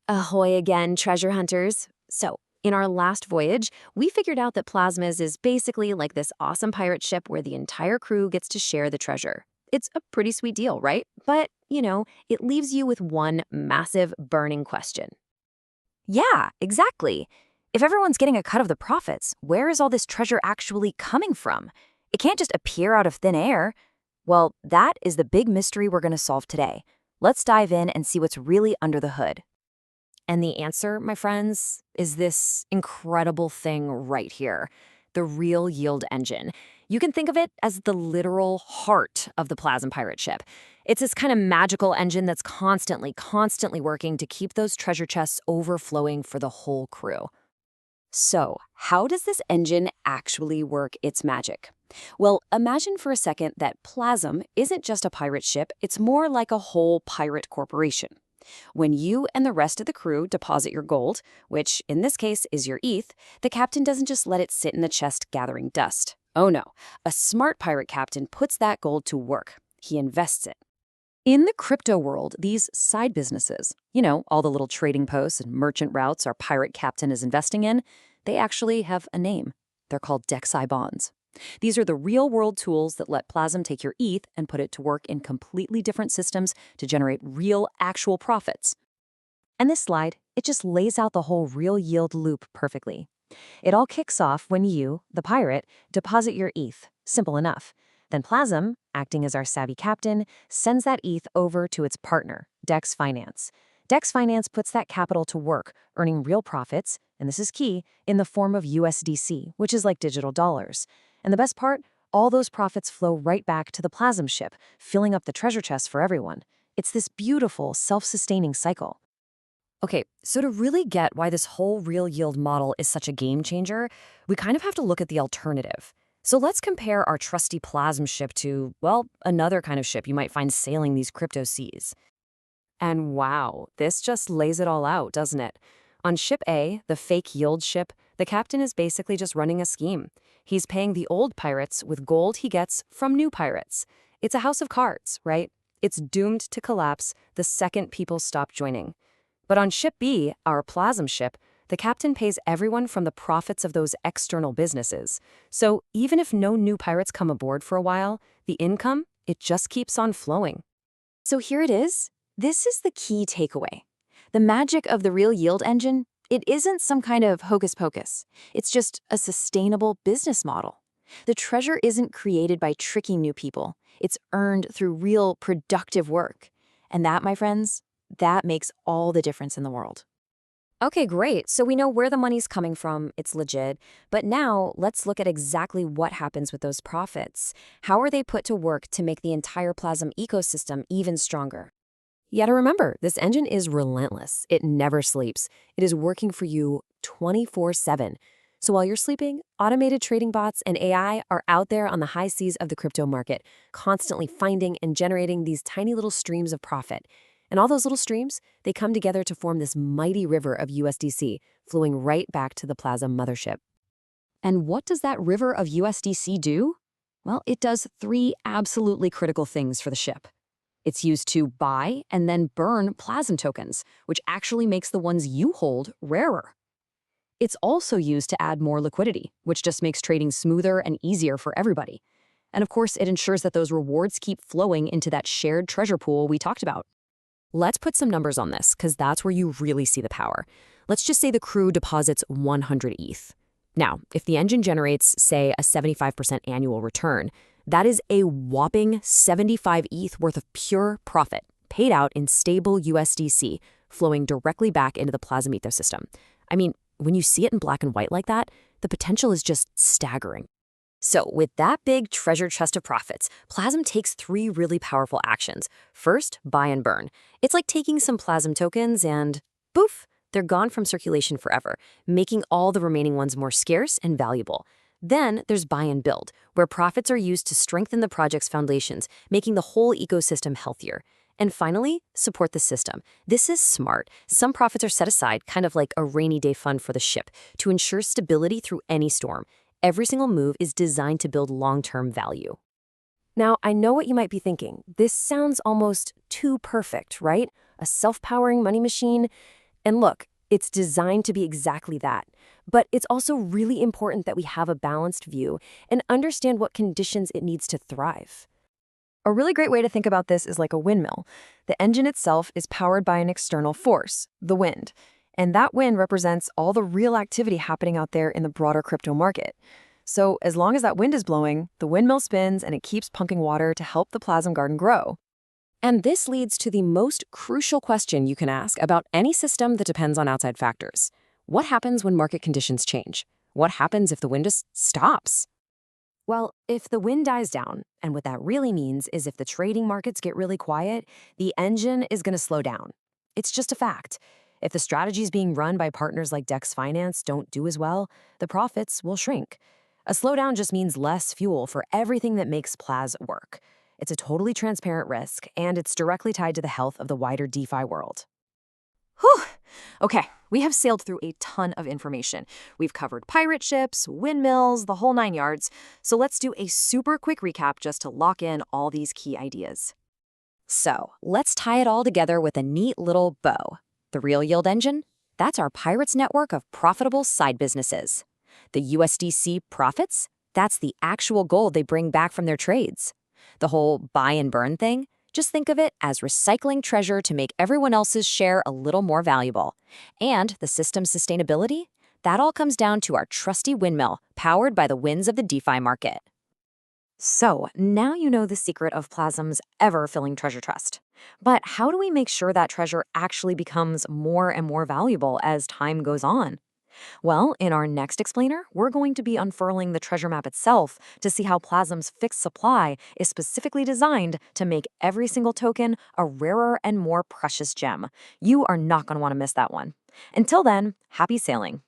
Ahoy again, treasure hunters. So, in our last voyage, we figured out that Plasmas is basically like this awesome pirate ship where the entire crew gets to share the treasure. It's a pretty sweet deal, right? But, it leaves you with one massive burning question. Yeah, exactly. If everyone's getting a cut of the profits, where is all this treasure actually coming from? It can't just appear out of thin air. Well, that is the big mystery we're going to solve today. Let's dive in and see what's really under the hood. And the answer, my friends, is this incredible thing right here, the real yield engine. You can think of it as the literal heart of the Plazm pirate ship. It's this kind of magical engine that's constantly working to keep those treasure chests overflowing for the whole crew. So, how does this engine actually work its magic? Well, imagine for a second that Plazm isn't just a pirate ship, it's more like a whole pirate corporation. When you and the rest of the crew deposit your gold, which in this case is your ETH, the captain doesn't just let it sit in the chest gathering dust. Oh no, a smart pirate captain puts that gold to work. He invests it. In the crypto world, these side businesses, all the little trading posts and merchant routes our pirate captain is investing in, they actually have a name. They're called DeFi bonds. These are the real-world tools that let Plazm take your ETH and put it to work in completely different systems to generate real, actual profits. And this slide, it just lays out the whole real yield loop perfectly. It all kicks off when you, the pirate, deposit your ETH. Simple enough. Then Plazm, acting as our savvy captain, sends that ETH over to its partner, Dex Finance. Dex Finance puts that capital to work, earning real profits, and this is key, in the form of USDC, which is like digital dollars. And the best part, all those profits flow right back to the Plazm ship, filling up the treasure chest for everyone. It's this beautiful, self-sustaining cycle. Okay, so to really get why this whole real yield model is such a game changer, we kind of have to look at the alternative. So let's compare our trusty Plazm ship to, well, another kind of ship you might find sailing these crypto seas. And wow, this just lays it all out, doesn't it? On Ship A, the fake yield ship, the captain is basically just running a scheme. He's paying the old pirates with gold he gets from new pirates. It's a house of cards, right? It's doomed to collapse the second people stop joining. But on Ship B, our Plazm ship, the captain pays everyone from the profits of those external businesses. So even if no new pirates come aboard for a while, the income, it just keeps on flowing. So here it is. This is the key takeaway. The magic of the real yield engine, it isn't some kind of hocus pocus. It's just a sustainable business model. The treasure isn't created by tricking new people. It's earned through real productive work. And that, my friends, that makes all the difference in the world. Okay, great. So we know where the money's coming from. It's legit. But now let's look at exactly what happens with those profits. How are they put to work to make the entire Plazm ecosystem even stronger? You gotta remember, this engine is relentless. It never sleeps. It is working for you 24/7. So while you're sleeping, automated trading bots and AI are out there on the high seas of the crypto market, constantly finding and generating these tiny little streams of profit. And all those little streams, they come together to form this mighty river of USDC, flowing right back to the Plazm mothership. And what does that river of USDC do? Well, it does three absolutely critical things for the ship. It's used to buy and then burn Plazm tokens, which actually makes the ones you hold rarer. It's also used to add more liquidity, which just makes trading smoother and easier for everybody. And of course, it ensures that those rewards keep flowing into that shared treasure pool we talked about. Let's put some numbers on this, because that's where you really see the power. Let's just say the crew deposits 100 ETH. Now, if the engine generates, say, a 75% annual return, that is a whopping 75 ETH worth of pure profit, paid out in stable USDC, flowing directly back into the Plazm ecosystem. I mean, when you see it in black and white like that, the potential is just staggering. So with that big treasure chest of profits, Plazm takes three really powerful actions. First, buy and burn. It's like taking some Plazm tokens and poof, they're gone from circulation forever, making all the remaining ones more scarce and valuable. Then there's buy and build, where profits are used to strengthen the project's foundations, making the whole ecosystem healthier. And finally, support the system. This is smart. Some profits are set aside, kind of like a rainy day fund for the ship, to ensure stability through any storm. Every single move is designed to build long-term value. Now, I know what you might be thinking. This sounds almost too perfect, right? A self-powering money machine. And look, it's designed to be exactly that. But it's also really important that we have a balanced view and understand what conditions it needs to thrive. A really great way to think about this is like a windmill. The engine itself is powered by an external force, the wind. And that wind represents all the real activity happening out there in the broader crypto market. So as long as that wind is blowing, the windmill spins and it keeps pumping water to help the plasm garden grow. And this leads to the most crucial question you can ask about any system that depends on outside factors. What happens when market conditions change? What happens if the wind just stops? Well, if the wind dies down, and what that really means is if the trading markets get really quiet, the engine is going to slow down. It's just a fact. If the strategies being run by partners like Dex Finance don't do as well, the profits will shrink. A slowdown just means less fuel for everything that makes Plaz work. It's a totally transparent risk, and it's directly tied to the health of the wider DeFi world. Whew. Okay, we have sailed through a ton of information. We've covered pirate ships, windmills, the whole 9 yards. So let's do a super quick recap just to lock in all these key ideas. So, let's tie it all together with a neat little bow. The Real Yield Engine? That's our Pirates network of profitable side businesses. The USDC profits? That's the actual gold they bring back from their trades. The whole buy and burn thing? Just think of it as recycling treasure to make everyone else's share a little more valuable. And the system's sustainability? That all comes down to our trusty windmill, powered by the winds of the DeFi market. So now you know the secret of Plazm's ever-filling treasure chest. But how do we make sure that treasure actually becomes more and more valuable as time goes on? Well, in our next explainer, we're going to be unfurling the treasure map itself to see how Plazm's fixed supply is specifically designed to make every single token a rarer and more precious gem. You are not going to want to miss that one. Until then, happy sailing.